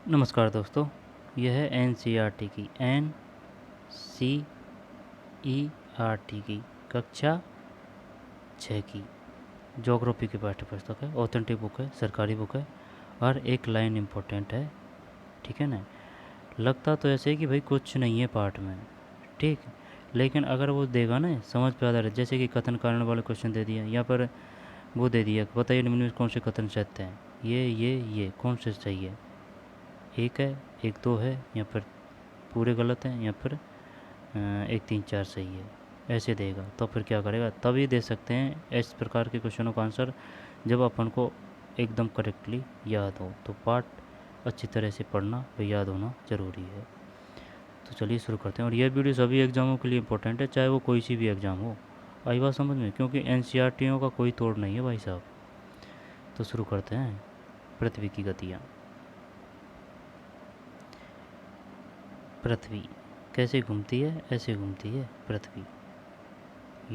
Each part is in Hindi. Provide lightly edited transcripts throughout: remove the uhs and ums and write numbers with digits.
नमस्कार दोस्तों, यह है NCERT की की कक्षा 6 की ज्योग्राफी की पाठ्य पुस्तक है। ऑथेंटिक बुक है, सरकारी बुक है, और एक लाइन इम्पोर्टेंट है। ठीक है ना। लगता तो ऐसे है कि भाई कुछ नहीं है पाठ में, ठीक, लेकिन अगर वो देगा ना समझ पे आता है। जैसे कि कथन कारण वाले क्वेश्चन दे दिया, यहाँ पर वो दे दिया, बताइए निम्न में कौन से कथन सत्य हैं। ये कौन से सही है? एक है, एक दो है, या फिर पूरे गलत हैं, या फिर 1 3 4 सही है, ऐसे देगा। तो फिर क्या करेगा? तभी दे सकते हैं इस प्रकार के क्वेश्चनों का आंसर जब अपन को एकदम करेक्टली याद हो। तो पाठ अच्छी तरह से पढ़ना व याद होना ज़रूरी है। तो चलिए शुरू करते हैं। और यह वीडियो सभी एग्ज़ामों के लिए इम्पोर्टेंट है, चाहे वो कोई सी भी एग्ज़ाम हो। आई बात समझ में? क्योंकि NCERTओं का कोई तोड़ नहीं है भाई साहब। तो शुरू करते हैं। पृथ्वी की गतियाँ। पृथ्वी कैसे घूमती है? ऐसे घूमती है पृथ्वी,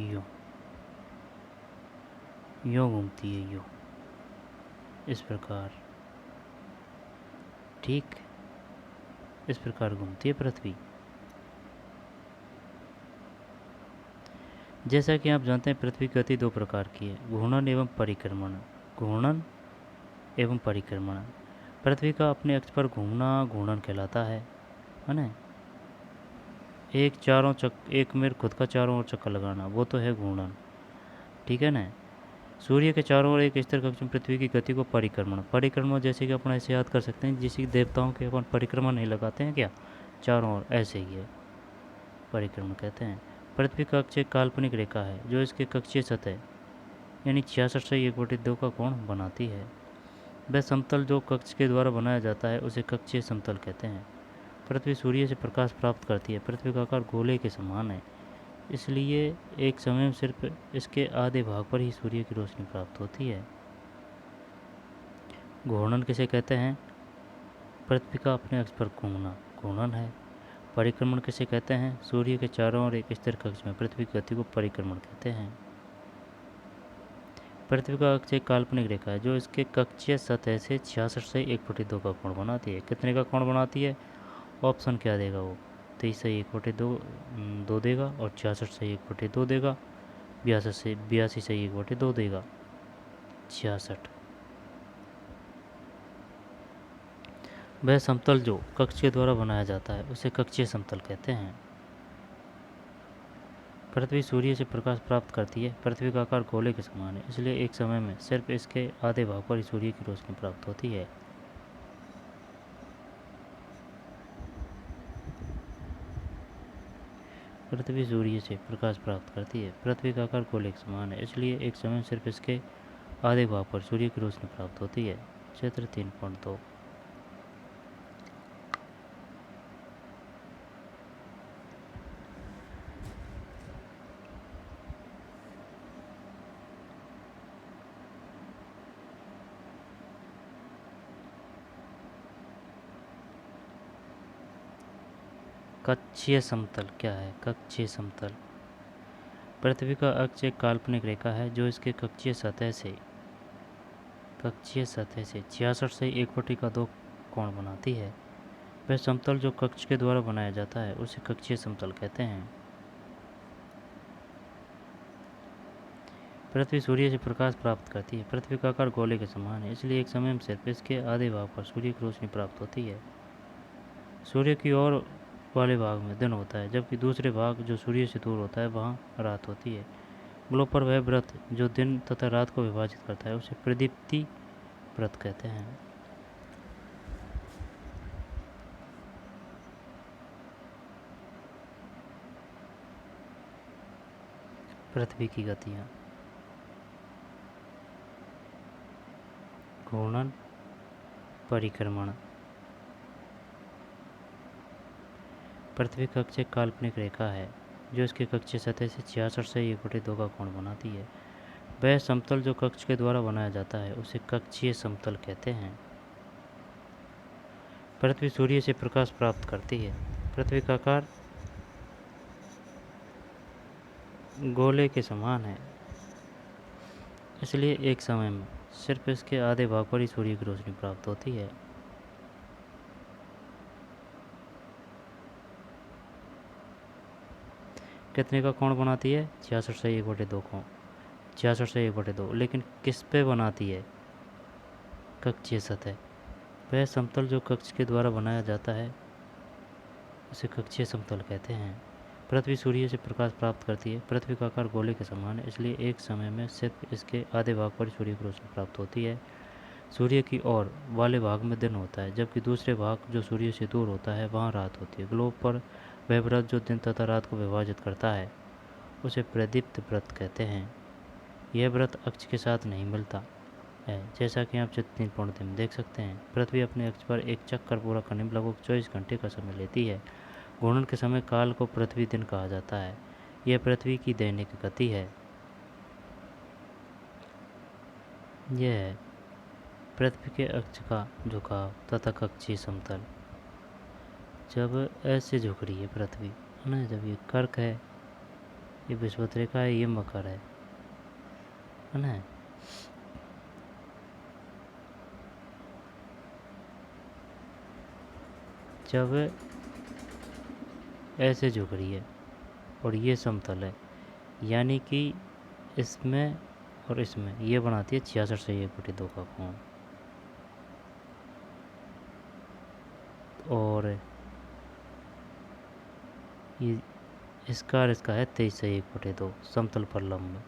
यूँ यूँ घूमती है, यूँ, इस प्रकार। ठीक, इस प्रकार घूमती है पृथ्वी। जैसा कि आप जानते हैं, पृथ्वी की गति 2 प्रकार की है, घूर्णन एवं परिक्रमण। घूर्णन एवं परिक्रमण। पृथ्वी का अपने अक्ष पर घूमना घूर्णन कहलाता है ना। एक मेरे खुद का चारों ओर चक्कर लगाना, वो तो है घूर्णन। ठीक है ना। सूर्य के चारों ओर एक स्थिर कक्ष में पृथ्वी की गति को परिक्रमण। परिक्रमण जैसे कि अपन ऐसे याद कर सकते हैं, जैसे देवताओं के अपन परिक्रमा नहीं लगाते हैं क्या, चारों ओर, ऐसे ही है, परिक्रमण कहते हैं। पृथ्वी का अक्ष एक काल्पनिक रेखा है जो इसके कक्षीय सतह यानी 66 से 1/2 का कोण बनाती है। वह समतल जो कक्ष के द्वारा बनाया जाता है उसे कक्षीय समतल कहते हैं। पृथ्वी सूर्य से प्रकाश प्राप्त करती है। पृथ्वी का आकार गोले के समान है, इसलिए एक समय में सिर्फ इसके आधे भाग पर ही सूर्य की रोशनी प्राप्त होती है। घूर्णन किसे कहते हैं? पृथ्वी का अपने अक्ष पर घूमना घूर्णन है। परिक्रमण किसे कहते हैं? सूर्य के चारों ओर एक स्थिर कक्ष में पृथ्वी की गति को परिक्रमण कहते हैं। पृथ्वी का अक्ष एक काल्पनिक रेखा है जो इसके कक्षीय सतह से 66 से 1/2 का कोण बनाती है। कितने का कोण बनाती है? ऑप्शन क्या देगा वो? 23 से 1/2 2 देगा, और 66 से 1/2 देगा, 82 से 1/2 देगा, 66। वह समतल जो कक्ष के द्वारा बनाया जाता है उसे कक्षीय समतल कहते हैं। पृथ्वी सूर्य से प्रकाश प्राप्त करती है। पृथ्वी का आकार गोले के समान है, इसलिए एक समय में सिर्फ इसके आधे भाग पर ही सूर्य की रोशनी प्राप्त होती है। पृथ्वी सूर्य से प्रकाश प्राप्त करती है। पृथ्वी का आकार गोले के समान है, इसलिए एक समय में सिर्फ इसके आधे भाग पर सूर्य की रोशनी प्राप्त होती है। क्षेत्र 3.2। कक्षीय समतल क्या है? कक्षीय समतल। पृथ्वी का अक्ष एक काल्पनिक रेखा है जो इसके कक्षीय सतह से 66 से 1/2 कोण बनाती है। वह समतल जो कक्ष के द्वारा बनाया जाता है उसे कक्षीय समतल कहते हैं। पृथ्वी सूर्य से प्रकाश प्राप्त करती है। पृथ्वी का आकार गोले के समान है, इसलिए एक समय में सिर्फ इसके आधे भाग पर सूर्य की रोशनी प्राप्त होती है। सूर्य की ओर वाले भाग में दिन होता है, जबकि दूसरे भाग जो सूर्य से दूर होता है वहाँ रात होती है। ग्लोब पर वह व्रत जो दिन तथा रात को विभाजित करता है उसे प्रदीप्ति व्रत कहते हैं। पृथ्वी की गतियाँ। घूर्णन, परिक्रमण। पृथ्वी का अक्ष एक काल्पनिक रेखा है जो इसके कक्षीय सतह से 66 से 1/2 का कोण बनाती है। वह समतल जो कक्ष के द्वारा बनाया जाता है उसे कक्षीय समतल कहते हैं। पृथ्वी सूर्य से प्रकाश प्राप्त करती है। पृथ्वी का आकार गोले के समान है, इसलिए एक समय में सिर्फ इसके आधे भाग पर ही सूर्य की रोशनी प्राप्त होती है। कितने का कोण बनाती है? 66 से 1/2 कोण, 66 से 1/2। लेकिन किस पे बनाती है? कक्षीय सतह। वह समतल जो कक्ष के द्वारा बनाया जाता है उसे कक्षीय समतल कहते हैं। पृथ्वी सूर्य से प्रकाश प्राप्त करती है। पृथ्वी का आकार गोले के समान है, इसलिए एक समय में सिर्फ इसके आधे भाग पर सूर्य की रोशनी प्राप्त होती है। सूर्य की ओर वाले भाग में दिन होता है, जबकि दूसरे भाग जो सूर्य से दूर होता है वहाँ रात होती है। ग्लोब पर वह व्रत जो दिन तथा रात को विभाजित करता है उसे प्रदीप्त व्रत कहते हैं। यह व्रत अक्ष के साथ नहीं मिलता है, जैसा कि आप चित्र 3.3 में देख सकते हैं। पृथ्वी अपने अक्ष पर एक चक्कर पूरा करने में लगभग 24 घंटे का समय लेती है। घूर्णन के समय काल को पृथ्वी दिन कहा जाता है। यह पृथ्वी की दैनिक गति है। यह है पृथ्वी के अक्ष का झुकाव तथा कक्षीय समतल। जब ऐसे झुक रही है पृथ्वी, है ना, जब ये कर्क है, ये विषुवत रेखा है, ये मकर है ना, जब ऐसे झुक रही है और ये समतल है, यानी कि इसमें और इसमें ये बनाती है 66 से 1/2 का कोण। और ये इसका और इसका है 23 से 1/2 समतल पर लंब।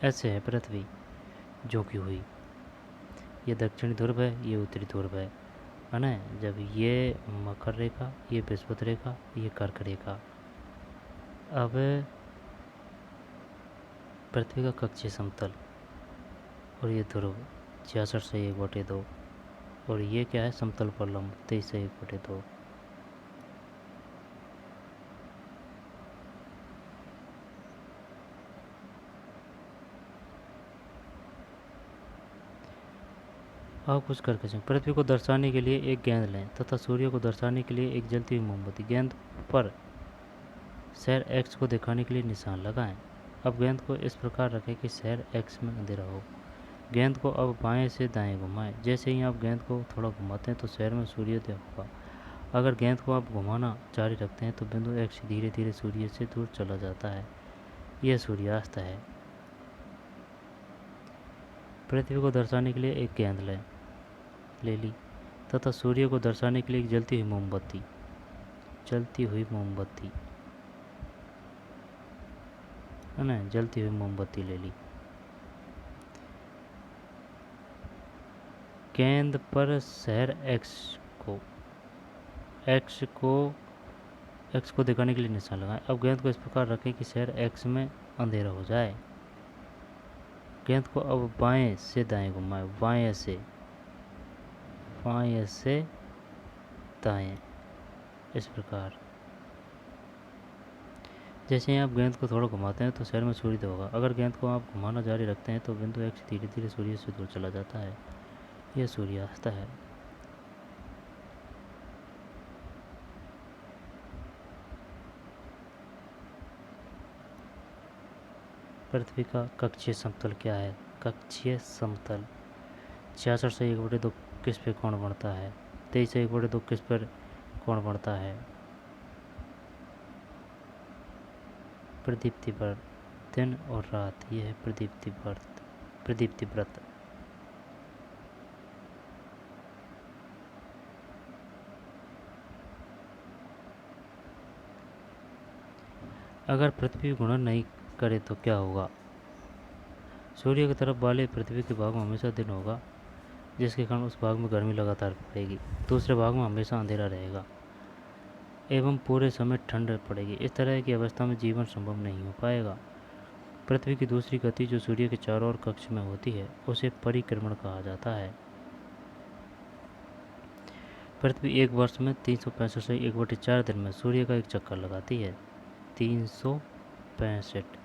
ऐसे है पृथ्वी झुकी हुई। ये दक्षिणी ध्रुव है, ये उत्तरी ध्रुव है ना। जब ये मकर रेखा, ये विषुवत रेखा, ये कर्क रेखा। अब पृथ्वी का कक्षीय समतल और ये ध्रुव 66 से 1/2 और ये क्या है? समतल पर लंब 23 से 1/2। अब कुछ करके चलें। पृथ्वी को दर्शाने के लिए एक गेंद लें तथा सूर्य को दर्शाने के लिए एक जलती हुई मोमबत्ती। गेंद पर शहर एक्स को दिखाने के लिए निशान लगाएं। अब गेंद को इस प्रकार रखें कि शहर एक्स में अंधेरा हो। गेंद को अब बाएं से दाएं घुमाएं। जैसे ही आप गेंद को थोड़ा घुमाते हैं तो शहर में सूर्योदय होगा। अगर गेंद को आप घुमाना जारी रखते हैं तो बिंदु एक्स धीरे धीरे सूर्य से दूर चला जाता है। यह सूर्यास्त है। पृथ्वी को दर्शाने के लिए एक गेंद ले ली तथा सूर्य को दर्शाने के लिए एक जलती हुई मोमबत्ती है ना, जलती हुई मोमबत्ती ले ली। गेंद पर शहर एक्स को दिखाने के लिए निशान लगाएं। अब गेंद को इस प्रकार रखें कि शहर एक्स में अंधेरा हो जाए। गेंद को अब बाएं से दाएं घुमाएं, बाएं से दाएं, इस प्रकार। जैसे ही आप गेंद को थोड़ा घुमाते हैं तो शहर में सूर्योदय होगा। अगर गेंद को आप घुमाना जारी रखते हैं तो बिंदु एक्स धीरे धीरे सूर्य से दूर चला जाता है। यह सूर्यास्त है। पृथ्वी का कक्षीय समतल क्या है? कक्षीय समतल 66 से 1/2 किस पे कोण बढ़ता है? 23 से 1/2 किस पर कोण बढ़ता है? प्रदीप्ति व्रत, दिन और रात, यह है प्रदीप्ति व्रत। अगर पृथ्वी घूर्णन नहीं करे तो क्या होगा? सूर्य की तरफ वाले पृथ्वी के भाग में हमेशा दिन होगा, जिसके कारण उस भाग में गर्मी लगातार पड़ेगी। दूसरे भाग में हमेशा अंधेरा रहेगा एवं पूरे समय ठंड पड़ेगी। इस तरह की अवस्था में जीवन संभव नहीं हो पाएगा। पृथ्वी की दूसरी गति जो सूर्य के चारों ओर कक्ष में होती है उसे परिक्रमण कहा जाता है। पृथ्वी एक वर्ष में 365 से 1/4 दिन में सूर्य का एक चक्कर लगाती है। 365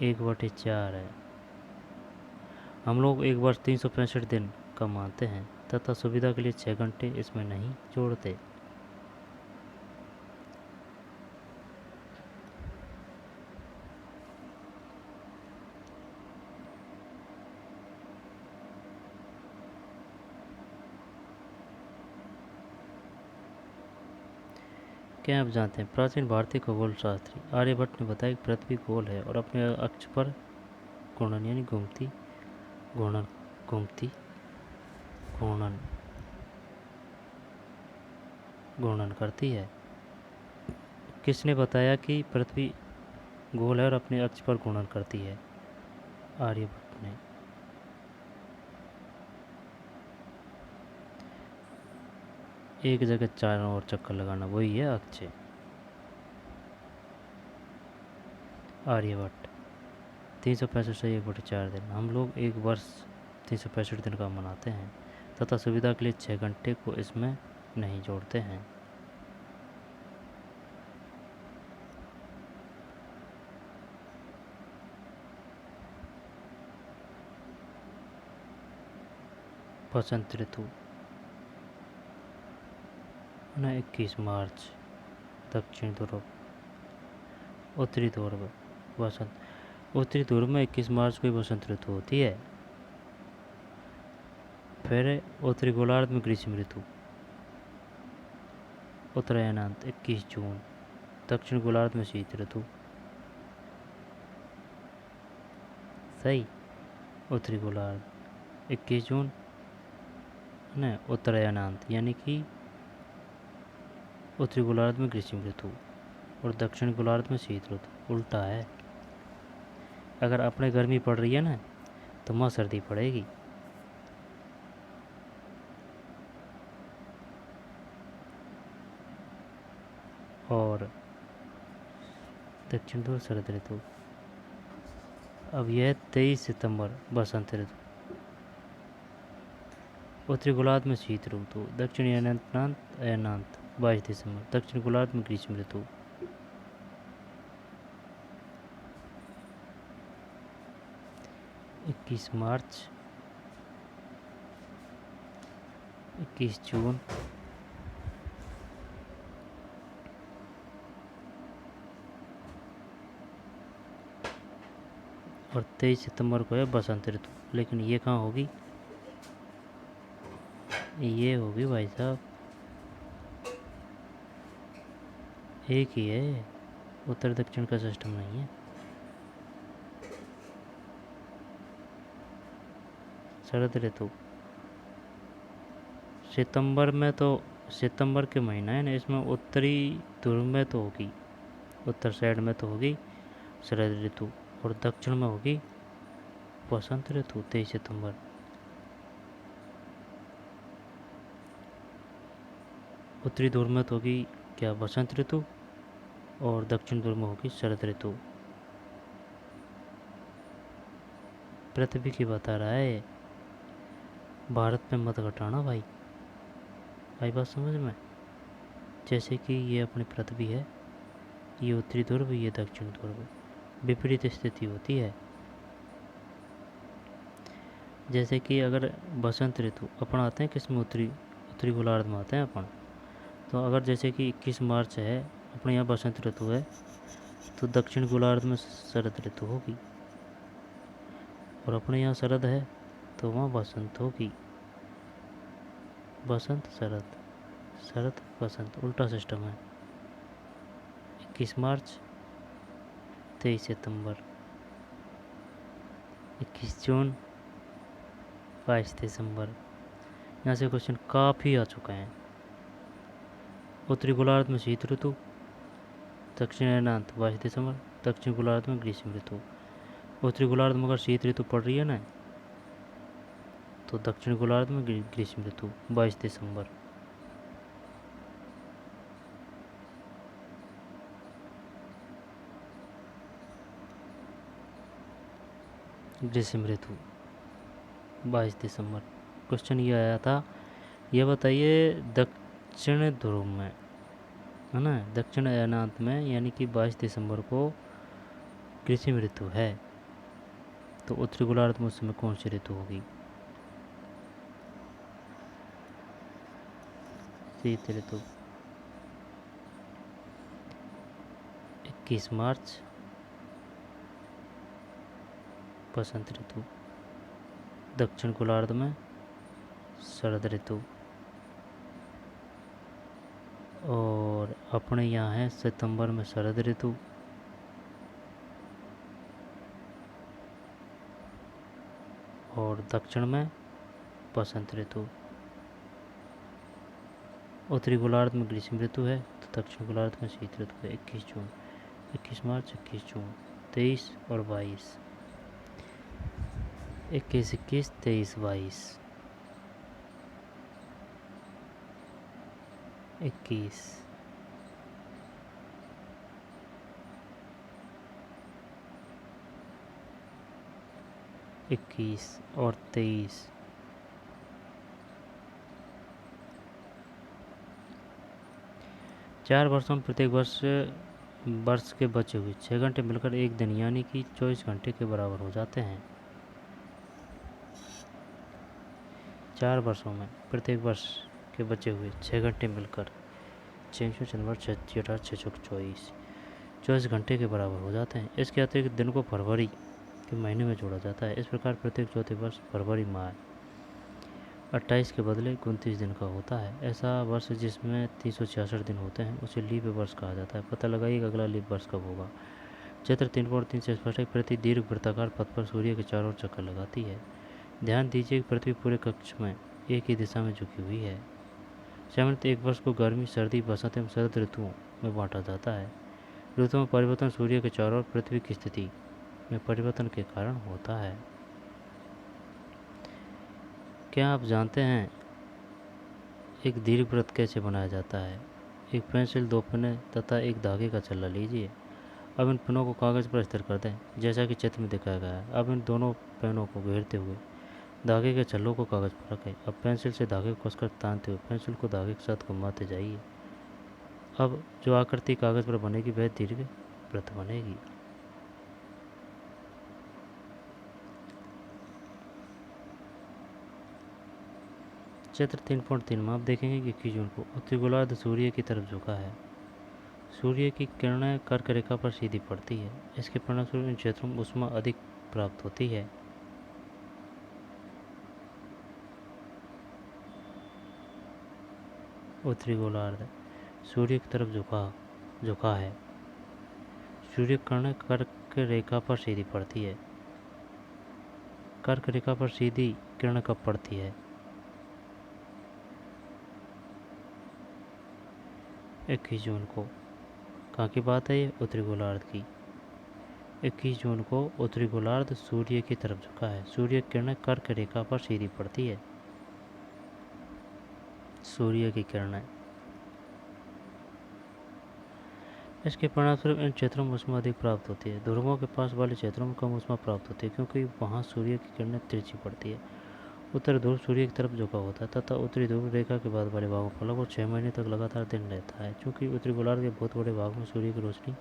1/4 है। हम लोग एक वर्ष 365 दिन का मानते हैं तथा सुविधा के लिए 6 घंटे इसमें नहीं जोड़ते। क्या आप जानते हैं प्राचीन भारतीय खगोल शास्त्री आर्यभट्ट ने बताया कि पृथ्वी गोल है और अपने अक्ष पर घूर्णन यानी घूर्णन घूमती घूर्णन घूर्णन करती है। किसने बताया कि पृथ्वी गोल है और अपने अक्ष पर घूर्णन करती है? आर्यभट्ट ने। एक जगह चारों ओर चक्कर लगाना वही है अक्ष। आर्यभट्ट। 365 से 1/4 दिन। हम लोग एक वर्ष 365 दिन का मनाते हैं तथा सुविधा के लिए 6 घंटे को इसमें नहीं जोड़ते हैं। बसंत ऋतु 21 मार्च। दक्षिण ध्रुव। उत्तरी ध्रुव बसंत। उत्तरी ध्रुव में 21 मार्च को ही बसंत ऋतु होती है। फिर उत्तरी गोलार्ध में ग्रीष्म ऋतु। उत्तरायणांत 21 जून। दक्षिण गोलार्ध में शीत ऋतु। सही। उत्तरी गोलार्ध 21 जून न उत्तरायणांत यानी कि उत्तरी गोलार्ध में ग्रीष्म ऋतु और दक्षिण गोलार्ध में शीत ऋतु। उल्टा है। अगर अपने गर्मी पड़ रही है ना तो वहाँ सर्दी पड़ेगी। और दक्षिण ध्रुव शरद ऋतु। अब यह 23 सितंबर बसंत ऋतु। उत्तरी गोलार्ध में शीत ऋतु। दक्षिण अयनांत 22 दिसंबर। दक्षिण गोलार्ध में ग्रीष्म ऋतु। इक्कीस मार्च 21 जून और 23 सितंबर को है बसंत ऋतु। लेकिन ये कहाँ होगी? ये होगी भाई साहब एक ही है, उत्तर दक्षिण का सिस्टम नहीं है। शरद ऋतु सितंबर में तो सितंबर के महीना है ना, इसमें उत्तरी ध्रुव में तो होगी, उत्तर साइड में तो होगी शरद ऋतु और दक्षिण में होगी बसंत ऋतु 23 सितंबर। उत्तरी ध्रुव में तो होगी क्या बसंत ऋतु और दक्षिण ध्रुव में होगी शरद ऋतु। पृथ्वी की बता रहा है, भारत में मत घटाना भाई। आई बात समझ में? जैसे कि ये अपनी पृथ्वी है, ये उत्तरी ध्रुव, ये दक्षिण ध्रुव, विपरीत स्थिति होती है। जैसे कि अगर बसंत ऋतु अपन आते हैं किस में, उत्तरी गोलार्ध में आते हैं अपन। तो अगर जैसे कि 21 मार्च है, अपने यहाँ बसंत ऋतु है, तो दक्षिण गोलार्ध में शरद ऋतु होगी और अपने यहाँ शरद है तो वहाँ बसंत होगी। बसंत शरद, शरद बसंत, उल्टा सिस्टम है। 21 मार्च 23 सितंबर, 21 जून 22 दिसंबर। यहाँ से क्वेश्चन काफ़ी आ चुका है। उत्तरी गोलार्ध में शीत ऋतु, दक्षिण अयनांत 22 दिसंबर, दक्षिण गोलार्ध में ग्रीष्म ऋतु। उत्तरी गोलार्ध में अगर शीत ऋतु पड़ रही है ना तो दक्षिण गोलार्ध में ग्रीष्म ऋतु 22 दिसंबर। ग्रीष्म ऋतु 22 दिसंबर। क्वेश्चन ये आया था, ये बताइए दक्षिण ध्रुव में है ना, दक्षिण अयनांत में यानी कि 22 दिसंबर को ग्रीष्म ऋतु है, तो उत्तरी गोलार्ध में उस समय कौन सी ऋतु होगी? शीत ऋतु। 21 मार्च बसंत ऋतु, दक्षिण गोलार्ध में शरद ऋतु और अपने यहाँ है सितंबर में शरद ऋतु, और दक्षिण में बसंत ऋतु। उत्तरी गोलार्ध में ग्रीष्म ऋतु है तो दक्षिण गोलार्ध में शीत ऋतु है। 21 जून, 21 मार्च, 21 जून, 23 और 22, 21, 21, 23, 22, 21, 21 और 23। 4 वर्षों में प्रत्येक वर्ष के बचे हुए 6 घंटे मिलकर एक दिन यानी कि 24 घंटे के बराबर हो जाते हैं। 4 वर्षों में प्रत्येक वर्ष के बचे हुए 6 घंटे मिलकर 6 चंद्रवार 6 18 6 24 24 घंटे के बराबर हो जाते हैं। इसके अतिरिक्त दिन को फरवरी के महीने में जोड़ा जाता है। इस प्रकार प्रत्येक चौथे वर्ष फरवरी माह 28 के बदले 29 दिन का होता है। ऐसा वर्ष जिसमें 366 दिन होते हैं उसे लीप वर्ष कहा जाता है। पता लगाइए अगला लीप वर्ष कब होगा। चित्र 3.3 से स्पष्ट है। प्रति दीर्घ वृत्ताकार पथ पर सूर्य के चारों ओर चक्कर लगाती है। ध्यान दीजिए कि पृथ्वी पूरे कक्ष में एक ही दिशा में झुकी हुई है। सामान्यतः एक वर्ष को गर्मी, सर्दी, बसंत एवं शरद ऋतुओं में बांटा जाता है। ऋतुओं में परिवर्तन सूर्य के चारों ओर पृथ्वी की स्थिति में परिवर्तन के कारण होता है। क्या आप जानते हैं एक दीर्घवृत्त कैसे बनाया जाता है? एक पेंसिल, 2 पेन तथा एक धागे का छल्ला लीजिए। अब इन पेनों को कागज़ पर स्थिर कर दें जैसा कि चित्र में दिखाया गया है। अब इन दोनों पेनों को घेरते हुए धागे के छल्लों को कागज़ पर रखें। अब पेंसिल से धागे को कसकर तानते हुए पेंसिल को धागे के साथ घुमाते जाइए। अब जो आकृति कागज़ पर बनेगी वह दीर्घ वृत्त बनेगी। चित्र 3.3 में आप देखेंगे कि 21 जून को उत्तरी गोलार्ध सूर्य की तरफ झुका है। सूर्य की किरणें कर्क रेखा पर सीधी पड़ती है। इसके परिणामस्वरूप इन क्षेत्रों में ऊष्मा अधिक प्राप्त होती है। उत्तरी गोलार्ध सूर्य की तरफ झुका है। सूर्य किरणें कर्क रेखा पर सीधी पड़ती है। कर्क रेखा पर सीधी किरण कब पड़ती है? 21 जून को। कहाँ की बात है ये? उत्तरी गोलार्ध की। 21 जून को उत्तरी गोलार्ध सूर्य की तरफ झुका है। सूर्य किरणें कर्क रेखा पर सीधी पड़ती है। सूर्य की किरणें, इसके परिणामस्वरूप इन क्षेत्रों में ऊष्मा अधिक प्राप्त होती है। ध्रुवों के पास वाले क्षेत्रों में कम ऊष्मा प्राप्त होती है क्योंकि वहाँ सूर्य की किरणें तिरछी पड़ती है। उत्तर ध्रुव सूर्य की तरफ झुका होता है तथा उत्तरी ध्रुव रेखा के बाद वाले भागों पर लगभग 6 महीने तक लगातार दिन रहता है। चूँकि उत्तरी गोलार्ध के बहुत बड़े भाग में सूर्य की रोशनी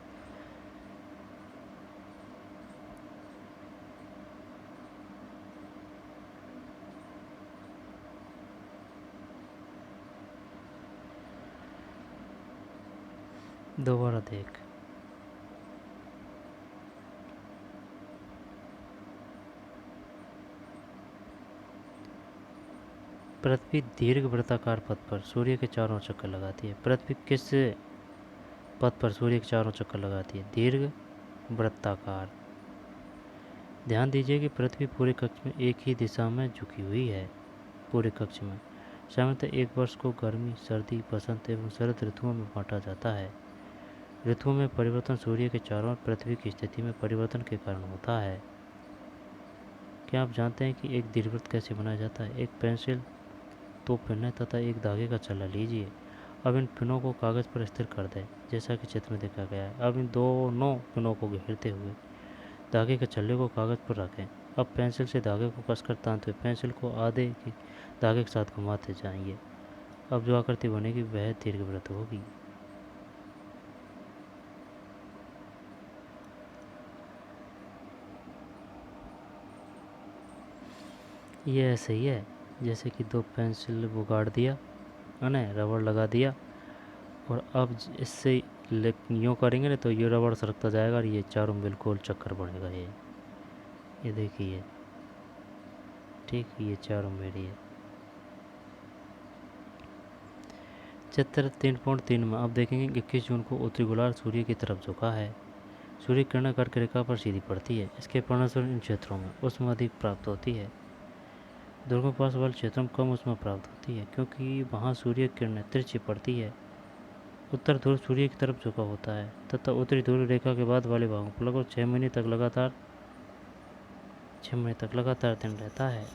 दोबारा देख। पृथ्वी दीर्घ वृत्ताकार पथ पर सूर्य के चारों ओर चक्कर लगाती है। पृथ्वी किस पथ पर सूर्य के चारों ओर चक्कर लगाती है? दीर्घ वृत्ताकार। ध्यान दीजिए कि पृथ्वी पूरे कक्ष में एक ही दिशा में झुकी हुई है। पूरे कक्ष में सामान्यतः एक वर्ष को गर्मी, सर्दी, बसंत एवं शरद ऋतुओं में बांटा जाता है। ऋतुओं में परिवर्तन सूर्य के चारों ओर पृथ्वी की स्थिति में परिवर्तन के कारण होता है। क्या आप जानते हैं कि एक दीर्घवृत्त कैसे बनाया जाता है? एक पेंसिल, 2 पेन तथा एक धागे का छल्ला लीजिए। अब इन पिनों को कागज़ पर स्थिर कर दें जैसा कि चित्र में दिखाया गया है। अब इन दोनों पिनों को घेरते हुए धागे के छल्ले को कागज़ पर रखें। अब पेंसिल से धागे को कसकर तानते हुए पेंसिल को आधे की धागे के साथ घुमाते जाइए। अब जो आकृति बनेगी वह दीर्घवृत्त होगी। ये ऐसे ही है जैसे कि 2 पेंसिल वो गाड़ दिया है ना, रबड़ लगा दिया, और अब इससे यूँ करेंगे ना तो ये रबड़ सरकता जाएगा और ये चारों बिल्कुल चक्कर बनेगा। ये देखिए, ठीक, ये चारों मेरी है। चित्र 3.3 में अब देखेंगे 21 जून को उत्तरी गोलार्ध सूर्य की तरफ झुका है। सूर्य किरणें कर्क रेखा पर सीधी पड़ती है। इसके परिणामस्वरूप इन क्षेत्रों में ऊष्मा अधिक प्राप्त होती है। ध्रुवों के पास वाले क्षेत्रों में कम ऊष्मा प्राप्त होती है क्योंकि वहाँ सूर्य किरणें तिरछी पड़ती है। उत्तर ध्रुव सूर्य की तरफ झुका होता है तथा उत्तरी ध्रुव रेखा के बाद वाले भागों पर लगभग 6 महीने तक लगातार दिन रहता है।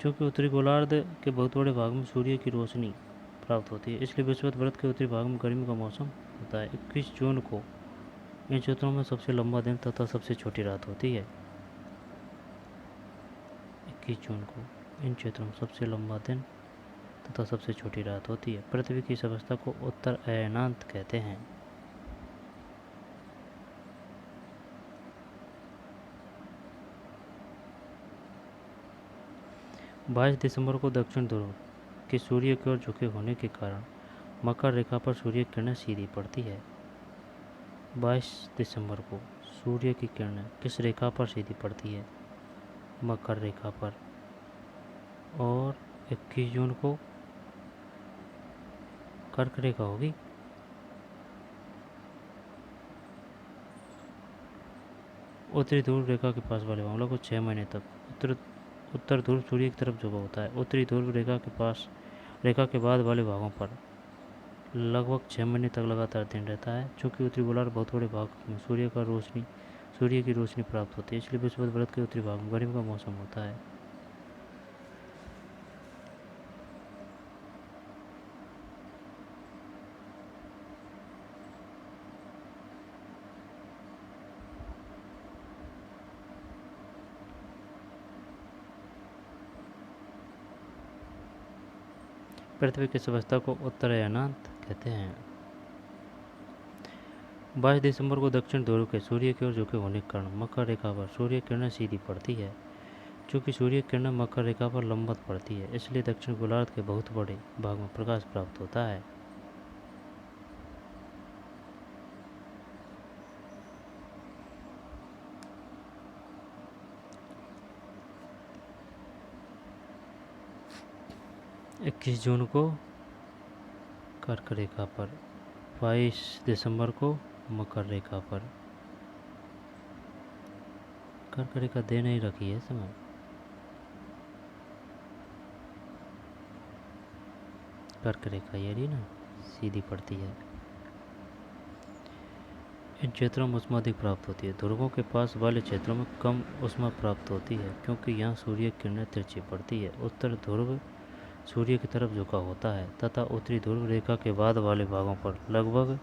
चूँकि उत्तरी गोलार्ध के बहुत बड़े भाग में सूर्य की रोशनी प्राप्त होती है, इसलिए विषुवत व्रत के उत्तरी भाग में गर्मी का मौसम होता है। 21 जून को इन क्षेत्रों में सबसे लंबा दिन तथा सबसे छोटी रात होती है। 21 जून को इन क्षेत्रों में सबसे लंबा दिन तथा सबसे छोटी रात होती है। पृथ्वी की इस अवस्था को उत्तर अयनांत कहते हैं। बाईस दिसंबर को दक्षिण ध्रुव के सूर्य की ओर झुके होने के कारण मकर रेखा पर सूर्य किरणें सीधी पड़ती है। 22 दिसंबर को सूर्य की किरणें किस रेखा पर सीधी पड़ती है? मकर रेखा पर। और 21 जून को कर्क रेखा होगी। उत्तरी ध्रुव रेखा के पास वाले मामलों को 6 महीने तक उत्तर ध्रुव सूर्य की तरफ झुका होता है। उत्तरी ध्रुव रेखा के बाद वाले भागों पर लगभग 6 महीने तक लगातार दिन रहता है। चूँकि उत्तरी गोलार्ध बहुत बड़े भाग में सूर्य की रोशनी प्राप्त होती है, इसलिए विषुवत व्रत के उत्तरी भाग में गर्मी का मौसम होता है। पृथ्वी की इस अवस्था को उत्तर अयनांत कहते हैं। 22 दिसंबर को दक्षिण ध्रुव के सूर्य की ओर झुके होने के कारण मकर रेखा पर सूर्य किरणें सीधी पड़ती है। चूँकि सूर्य किरणें मकर रेखा पर लंबवत पड़ती है, इसलिए दक्षिण गोलार्ध के बहुत बड़े भाग में प्रकाश प्राप्त होता है। इक्कीस जून को कर्क रेखा पर, 22 दिसंबर को मकर रेखा पर। कर्क रेखा दे नहीं रखी है समय। कर्क रेखा ये रही ना, सीधी पड़ती है। इन क्षेत्रों में ऊष्मा अधिक प्राप्त होती है। ध्रुवों के पास वाले क्षेत्रों में कम ऊष्मा प्राप्त होती है क्योंकि यहाँ सूर्य किरणें तिरछी पड़ती है। उत्तर ध्रुव सूर्य की तरफ झुका होता है तथा उत्तरी ध्रुव रेखा के बाद वाले भागों पर लगभग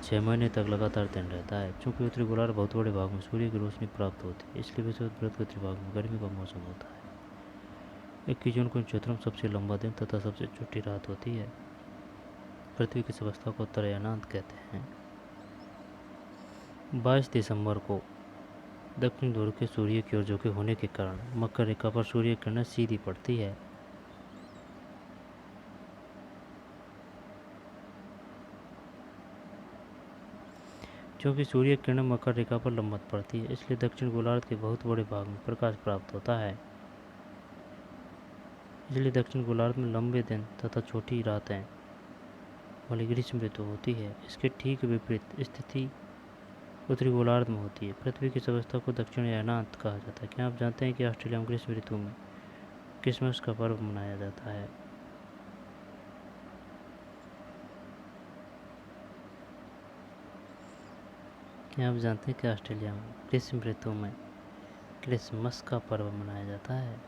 6 महीने तक लगातार दिन रहता है। चूँकि उत्तरी गोलार्ध बहुत बड़े भाग में सूर्य की रोशनी प्राप्त होती है, इसलिए विषुवत व्रत के उत्तरी भाग में गर्मी का मौसम होता है। 21 जून को इन क्षेत्रों में सबसे लंबा दिन तथा सबसे छोटी रात होती है। पृथ्वी की इस अवस्था को उत्तर अयनांत कहते हैं। 22 दिसंबर को दक्षिण ध्रुव के सूर्य की ओर झुके होने के कारण मकर रेखा पर सूर्य किरणें सीधी पड़ती है। क्योंकि सूर्य किरणें मकर रेखा पर लंबवत पड़ती है, इसलिए दक्षिण गोलार्ध के बहुत बड़े भाग में प्रकाश प्राप्त होता है। इसलिए दक्षिण गोलार्ध में लंबे दिन तथा छोटी रातें वाली ग्रीष्म ऋतु होती है। इसके ठीक विपरीत स्थिति उत्तरी गोलार्ध में होती है। पृथ्वी की इस अवस्था को दक्षिण अयनांत कहा जाता है। क्या आप जानते हैं कि ऑस्ट्रेलिया में ग्रीष्म ऋतु में क्रिसमस का पर्व मनाया जाता है? क्या आप जानते हैं कि ऑस्ट्रेलिया में ग्रीष्म ऋतु में क्रिसमस का पर्व मनाया जाता है?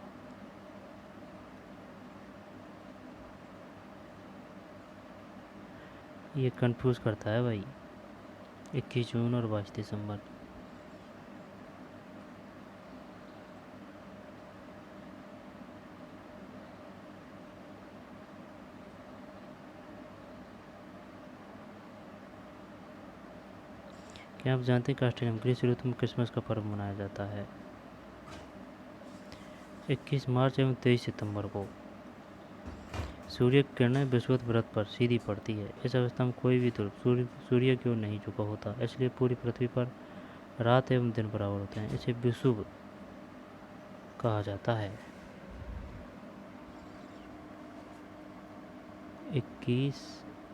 ये कंफ्यूज करता है भाई, 21 जून और 22 दिसंबर। क्या आप जानते हैं कि ऑस्ट्रेलिया में ग्रीष्म ऋतु में क्रिसमस का पर्व मनाया जाता है? 21 मार्च एवं 23 सितंबर को सूर्य की किरणें विषुवत व्रत पर सीधी पड़ती है। इस अवस्था में कोई भी ध्रुव सूर्य की ओर नहीं झुका होता, इसलिए पूरी पृथ्वी पर रात एवं दिन बराबर होते हैं। इसे विषुव कहा जाता है। 21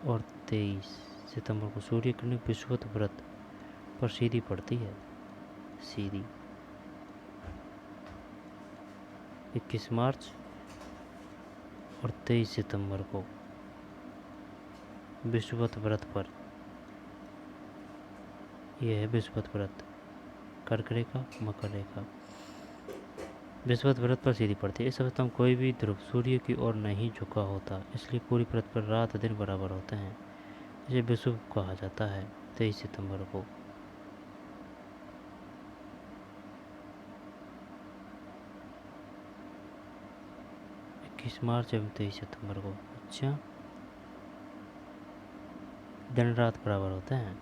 और 23 सितंबर को सूर्य किरण विषुवत व्रत पर सीधी पड़ती है, सीधी। 21 मार्च और 23 सितंबर को विषुवत व्रत पर, यह है विषुवत व्रत, कर्क रेखा मकर रेखा, विषुवत व्रत पर सीधी पड़ती है। इस अवस्था में कोई भी ध्रुव सूर्य की ओर नहीं झुका होता, इसलिए पूरी व्रत पर रात दिन बराबर होते हैं। इसे विषुव कहा जाता है। 23 सितंबर को 21 मार्च एवं 23 सितंबर को, अच्छा, दिन रात बराबर होते हैं,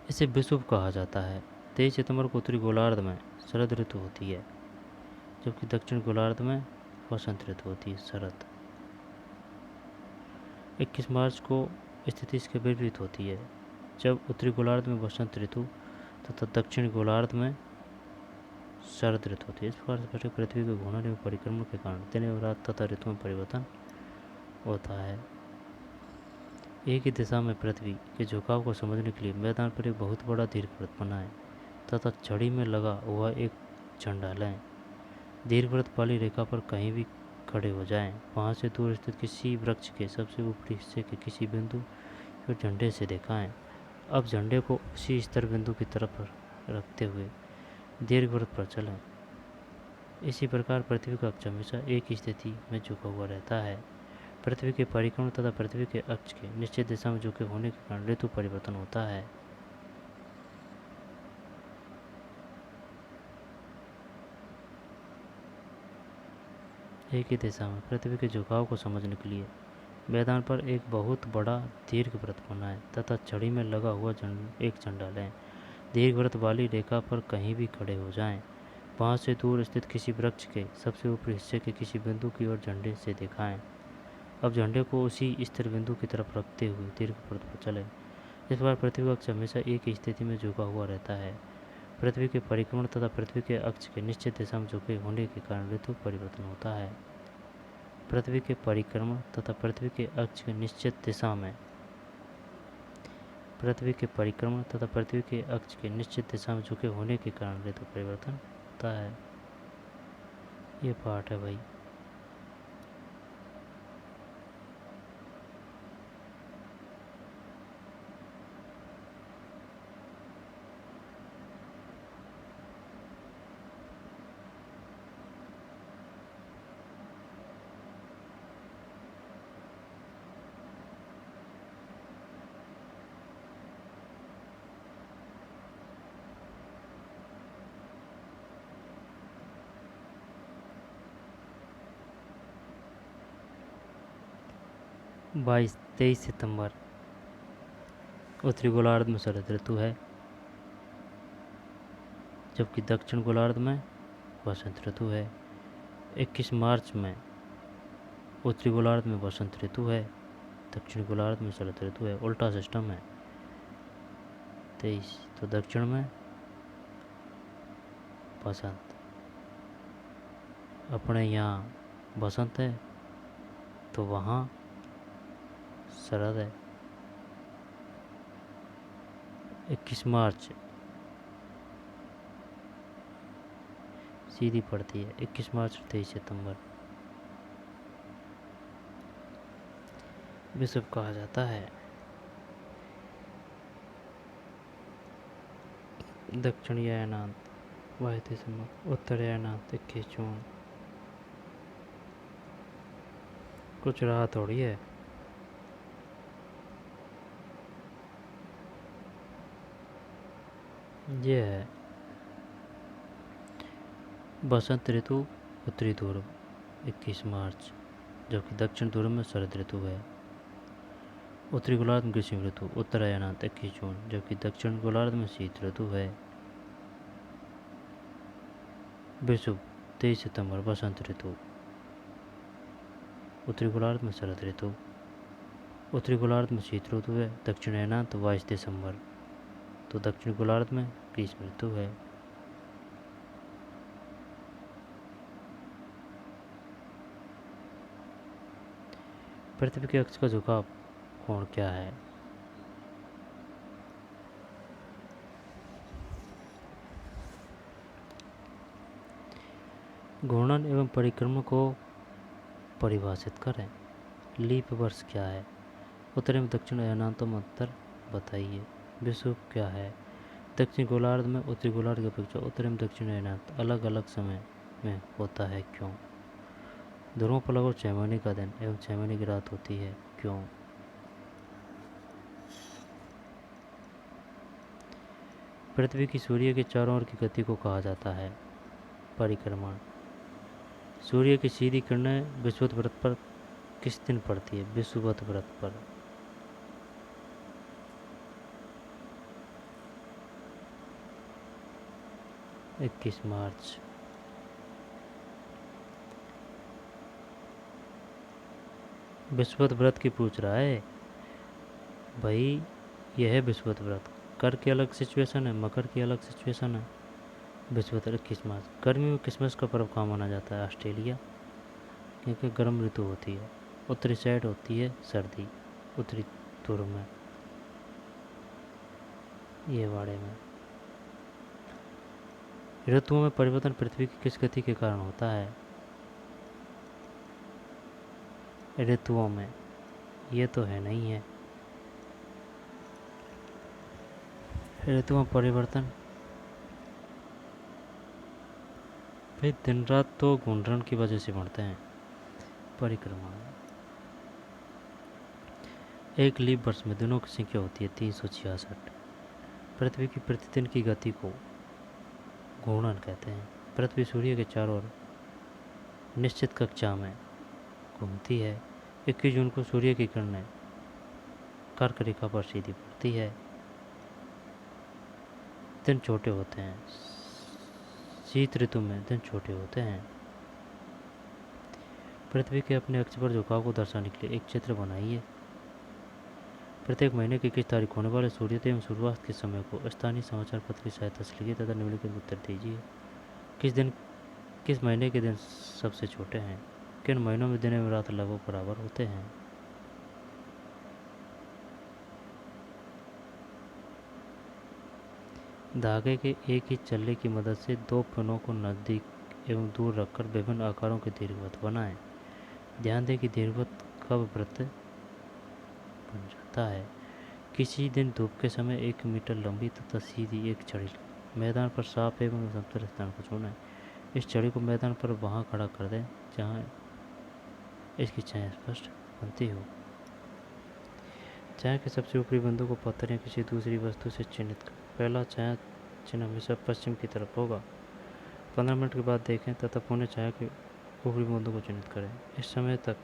इसे विषुव कहा जाता है। 23 सितंबर को उत्तरी गोलार्ध में शरद ऋतु होती है, जबकि दक्षिण गोलार्ध में वसंत ऋतु होती है, शरद। 21 मार्च को स्थिति इसके विपरीत होती है, जब उत्तरी गोलार्ध में वसंत ऋतु तथा दक्षिण गोलार्ध में शरद ऋतु होती है। इस प्रकार से पृथ्वी के घूर्णन एवं परिक्रमण के कारण दिन एवं रात तथा ऋतु में परिवर्तन होता है। एक ही दिशा में पृथ्वी के झुकाव को समझने के लिए मैदान पर एक बहुत बड़ा दीर्घवृत्त बनाएं तथा छड़ी में लगा हुआ एक झंडा लें। दीर्घवृत्त वाली रेखा पर कहीं भी खड़े हो जाएं। वहां से दूर स्थित किसी वृक्ष के सबसे ऊपरी हिस्से के किसी बिंदु को झंडे से दिखाएं। अब झंडे को उसी स्तर बिंदु की तरफ रखते हुए दीर्घवृत्त पर चलें। इसी प्रकार पृथ्वी का अक्ष हमेशा एक ही स्थिति में झुका हुआ रहता है। पृथ्वी के परिक्रमण तथा पृथ्वी के अक्ष के निश्चित दिशा में झुके होने के कारण ऋतु परिवर्तन होता है। एक ही दिशा में पृथ्वी के झुकाव को समझने के लिए मैदान पर एक बहुत बड़ा दीर्घवृत्त बनाएं तथा छड़ी में लगा हुआ एक झंडा लें। दीर्घवृत्त वाली रेखा पर कहीं भी खड़े हो जाएं। वहां से दूर स्थित किसी वृक्ष के सबसे ऊपरी हिस्से के किसी बिंदु की ओर झंडे से दिखाएं। अब झंडे को उसी स्थिर बिंदु की तरफ रखते हुए दीर्घवृत्त पर चलें। इस बार पृथ्वी का अक्ष हमेशा एक ही स्थिति में झुका हुआ रहता है। पृथ्वी के परिक्रमण तथा पृथ्वी के अक्ष के निश्चित दिशा में झुके होने के कारण ऋतु परिवर्तन होता है। पृथ्वी के परिक्रमण तथा पृथ्वी के अक्ष के निश्चित दिशा में पृथ्वी के परिक्रमण तथा पृथ्वी के अक्ष के निश्चित दिशा में झुके होने के कारण ऋतु परिवर्तन होता है। ये पाठ है भाई। बाईस 23 सितंबर उत्तरी गोलार्ध में शरद ऋतु है, जबकि दक्षिण गोलार्ध में वसंत ऋतु है। 21 मार्च में उत्तरी गोलार्ध में वसंत ऋतु है, दक्षिण गोलार्ध में शरद ऋतु है। उल्टा सिस्टम है। 23 तो दक्षिण में वसंत, अपने यहाँ वसंत है तो वहाँ शरद है। 21 मार्च सीधी पड़ती है। 21 मार्च 23 सितंबर विषुव कहा जाता है। दक्षिणी अयनांत 22 दिसंबर, उत्तरी अयनांत 21 जून। कुछ रहा थोड़ी है। ये है बसंत ऋतु उत्तरी ध्रुव 21 मार्च, जबकि दक्षिण ध्रुव में शरद ऋतु है। उत्तरी गोलार्ध में ग्रीष्म ऋतु उत्तरायणांत 21 जून, जबकि दक्षिण गोलार्ध में शीत ऋतु है। विषुव 23 सितंबर बसंत ऋतु, उत्तरी गोलार्ध में शरद ऋतु, उत्तरी गोलार्ध में शीत ऋतु है। दक्षिण अयनांत 22 दिसंबर, तो दक्षिण गोलार्ध में ग्रीष्म ऋतु है। पृथ्वी के अक्ष का झुकाव कोण क्या है? घूर्णन एवं परिक्रमण को परिभाषित करें। लीप वर्ष क्या है? उत्तरी एवं दक्षिण अयनांतों अंतर बताइए। विषुव क्या है? दक्षिण गोलार्ध में उत्तरी गोलार्ध की अपेक्षा उत्तरी एवं दक्षिण अयनांत अलग अलग समय में होता है, क्यों? ध्रुवों पर लगभग 6 महीने का दिन एवं 6 महीने की रात होती है, क्यों? पृथ्वी की सूर्य के चारों ओर की गति को कहा जाता है परिक्रमण। सूर्य की सीधी किरणें विषुवत व्रत पर किस दिन पड़ती है? विषुवत व्रत पर। इक्कीस मार्च। विषुवत व्रत की पूछ रहा है भाई। यह है विषुवत व्रत। कर की अलग सिचुएशन है, मकर की अलग सिचुएशन है। विषुवत 21 मार्च। गर्मी में क्रिसमस का पर्व कहाँ माना जाता है? ऑस्ट्रेलिया, क्योंकि गर्म ऋतु होती है। उत्तरी साइड होती है सर्दी, उत्तरी ध्रुव में, ये वाड़े में। ऋतुओं में परिवर्तन पृथ्वी की किस गति के कारण होता है? ऋतुओं में, ये तो है नहीं है। ऋतुओं परिवर्तन भाई दिन रात तो घूर्णन की वजह से बढ़ते हैं। परिक्रमा। एक लीप वर्ष में दिनों की संख्या होती है 366। पृथ्वी की प्रतिदिन की गति को घूर्णन कहते हैं। पृथ्वी सूर्य के चारों ओर निश्चित कक्षा में घूमती है। 21 जून को सूर्य की किरणें कर्क रेखा पर सीधी पड़ती है। दिन छोटे होते हैं। शीत ऋतु में दिन छोटे होते हैं। पृथ्वी के अपने अक्ष पर झुकाव को दर्शाने के लिए एक चित्र बनाइए। प्रत्येक महीने की 21 तारीख होने वाले सूर्योदय एवं सूर्यास्त के समय को स्थानीय समाचार पत्र की सहायता से लिखिए तथा निम्नलिखित उत्तर दीजिए। किस महीने के दिन सबसे छोटे हैं? किन महीनों में दिन एवं रात लगभग बराबर होते हैं? धागे के एक ही चल्ले की मदद से दो पिनों को नज़दीक एवं दूर रखकर विभिन्न आकारों के दीर्घवृत्त बनाएं। ध्यान दें कि दीर्घवृत्त कब वृत्त बन जाता है। किसी दिन धूप के समय 1 मीटर लंबी तथा सीधी एक छड़ी मैदान पर साफ एवं समतल स्थान को चुनें। इस छड़ी को मैदान पर वहां खड़ा कर दें जहां इसकी छाया स्पष्ट बनती हो। छाया के सबसे ऊपरी बिंदु को पत्थर या किसी दूसरी वस्तु से चिन्हित करें। पहला छाया चिन्ह हमेशा पश्चिम की तरफ होगा। 15 मिनट के बाद देखें तथा पुनः छाया के ऊपरी बिंदु को चिन्हित करें। इस समय तक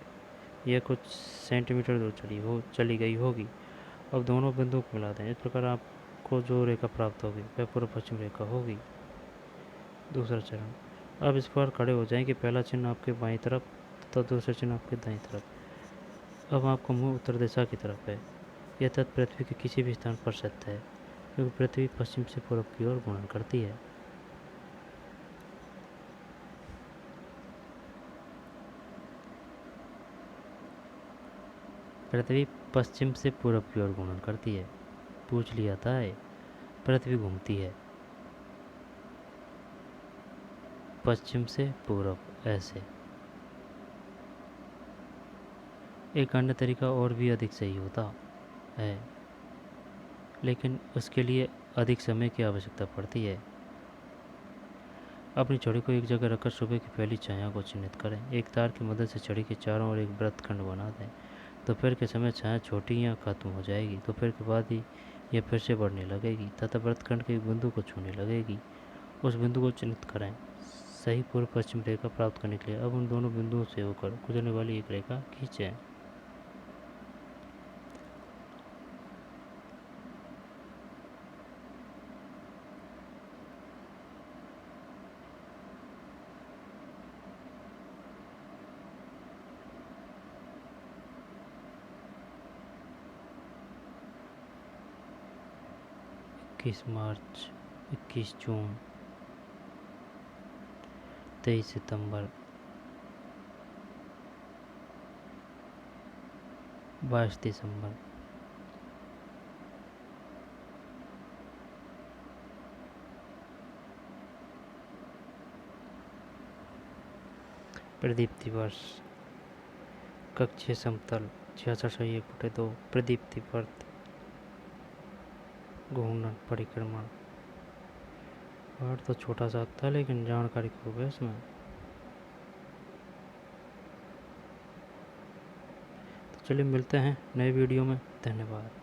यह कुछ सेंटीमीटर दूर चली गई होगी। अब दोनों बिंदुओं को मिला दें। इस प्रकार आपको जो रेखा प्राप्त होगी वह पूर्व पश्चिम रेखा होगी। दूसरा चरण। अब इस पर खड़े हो जाएं कि पहला चिन्ह आपके बाईं तरफ तथा दूसरा चिन्ह आपके दाईं तरफ। अब आपका मुंह उत्तर दिशा की तरफ है। यह तथ्य पृथ्वी के किसी भी स्थान पर सत्य है, क्योंकि पृथ्वी पश्चिम से पूर्व की ओर घूर्णन करती है। पृथ्वी पश्चिम से पूर्व की ओर घूर्णन करती है। पूछ लिया था है। पृथ्वी घूमती है पश्चिम से पूर्व, ऐसे। एक अन्य तरीका और भी अधिक सही होता है, लेकिन उसके लिए अधिक समय की आवश्यकता पड़ती है। अपनी छड़ी को एक जगह रखकर सुबह की पहली छाया को चिन्हित करें। एक तार की मदद से छड़ी के चारों ओर एक वृत्तखंड बना दें। दोपहर के समय छाया छोटी या खत्म हो जाएगी। दोपहर के बाद ही यह फिर से बढ़ने लगेगी तथा वृत्तखंड के एक बिंदु को छूने लगेगी। उस बिंदु को चिन्हित करें। सही पूर्व पश्चिम रेखा प्राप्त करने के लिए अब उन दोनों बिंदुओं से होकर गुजरने वाली एक रेखा खींचें। इक्कीस मार्च, 21 जून, 23 सितंबर, 22 दिसंबर। प्रदीप दिवस। कक्षीय समतल 66/1/2। प्रदीप्ति वर्त घूर्णन परिक्रमण। पाठ तो छोटा सा था लेकिन जानकारी खूब है इसमें। तो चलिए मिलते हैं नए वीडियो में। धन्यवाद।